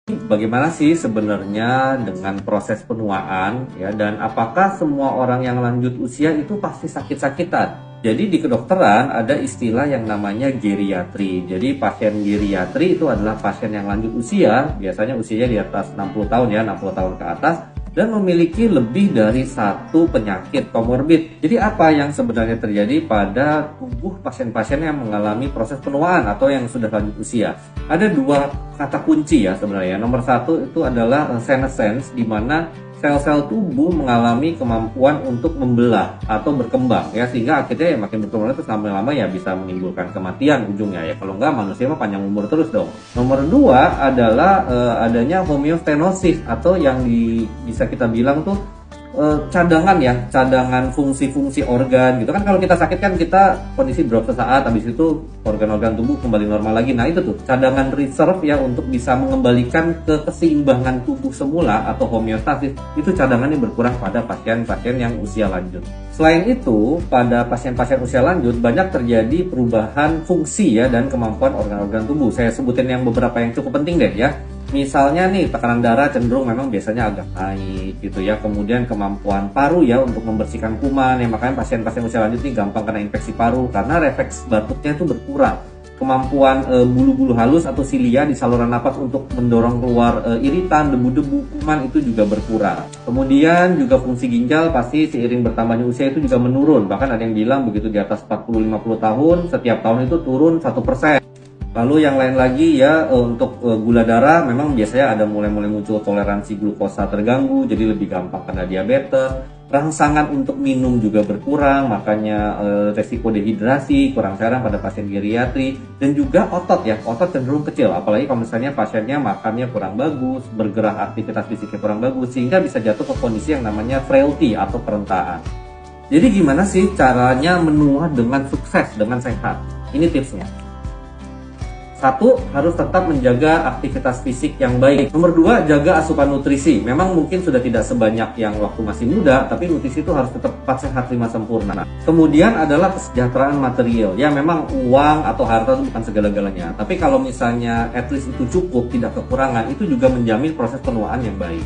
Bagaimana sih sebenarnya dengan proses penuaan ya, dan apakah semua orang yang lanjut usia itu pasti sakit-sakitan? Jadi di kedokteran ada istilah yang namanya geriatri. Jadi pasien geriatri itu adalah pasien yang lanjut usia, biasanya usianya di atas 60 tahun ya, 60 tahun ke atas, dan memiliki lebih dari satu penyakit komorbid. Jadi apa yang sebenarnya terjadi pada tubuh pasien-pasien yang mengalami proses penuaan atau yang sudah lanjut usia? Ada dua kata kunci ya sebenarnya. Nomor satu itu adalah senescence, di mana sel-sel tubuh mengalami kemampuan untuk membelah atau berkembang ya, sehingga akhirnya ya makin berkembang terus lama-lama ya bisa menimbulkan kematian ujungnya ya. Kalau enggak, manusia mah panjang umur terus dong. Nomor dua adalah adanya homeostenosis, atau yang bisa kita bilang tuh cadangan ya, cadangan fungsi-fungsi organ gitu kan. Kalau kita sakit kan kita kondisi drop sesaat, habis itu organ-organ tubuh kembali normal lagi. Nah itu tuh cadangan reserve ya, untuk bisa mengembalikan ke keseimbangan tubuh semula atau homeostasis. Itu cadangannya berkurang pada pasien-pasien yang usia lanjut. Selain itu, pada pasien-pasien usia lanjut banyak terjadi perubahan fungsi ya dan kemampuan organ-organ tubuh. Saya sebutin yang beberapa yang cukup penting deh ya. Misalnya nih, tekanan darah cenderung memang biasanya agak naik gitu ya. Kemudian kemampuan paru ya untuk membersihkan kuman ya, makanya pasien-pasien usia lanjut ini gampang kena infeksi paru karena refleks batuknya itu berkurang. Kemampuan bulu-bulu halus atau silia di saluran napas untuk mendorong keluar iritan, debu-debu, kuman itu juga berkurang. Kemudian juga fungsi ginjal pasti seiring bertambahnya usia itu juga menurun. Bahkan ada yang bilang begitu di atas 40-50 tahun, setiap tahun itu turun 1%. Lalu yang lain lagi ya, untuk gula darah memang biasanya ada mulai muncul toleransi glukosa terganggu, jadi lebih gampang kena diabetes. Rangsangan untuk minum juga berkurang, makanya resiko dehidrasi, kurang cairan pada pasien geriatri. Dan juga otot ya, otot cenderung kecil, apalagi kalau misalnya pasiennya makannya kurang bagus, bergerak aktivitas fisiknya kurang bagus, sehingga bisa jatuh ke kondisi yang namanya frailty atau kerentaan. Jadi gimana sih caranya menua dengan sukses, dengan sehat? Ini tipsnya. Satu, harus tetap menjaga aktivitas fisik yang baik. Nomor dua, jaga asupan nutrisi. Memang mungkin sudah tidak sebanyak yang waktu masih muda, tapi nutrisi itu harus tetap 4 sehat 5 sempurna. Kemudian adalah kesejahteraan material. Ya memang uang atau harta itu bukan segala-galanya. Tapi kalau misalnya at least itu cukup, tidak kekurangan, itu juga menjamin proses penuaan yang baik.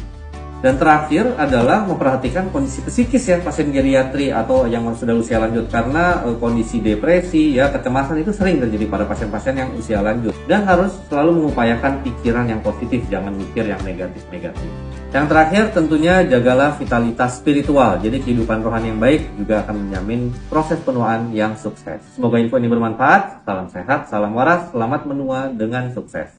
Dan terakhir adalah memperhatikan kondisi psikis ya pasien geriatri atau yang sudah usia lanjut, karena kondisi depresi ya, kecemasan itu sering terjadi pada pasien-pasien yang usia lanjut, dan harus selalu mengupayakan pikiran yang positif, jangan mikir yang negatif-negatif. Yang terakhir tentunya jagalah vitalitas spiritual, jadi kehidupan rohani yang baik juga akan menjamin proses penuaan yang sukses. Semoga info ini bermanfaat. Salam sehat, salam waras, selamat menua dengan sukses.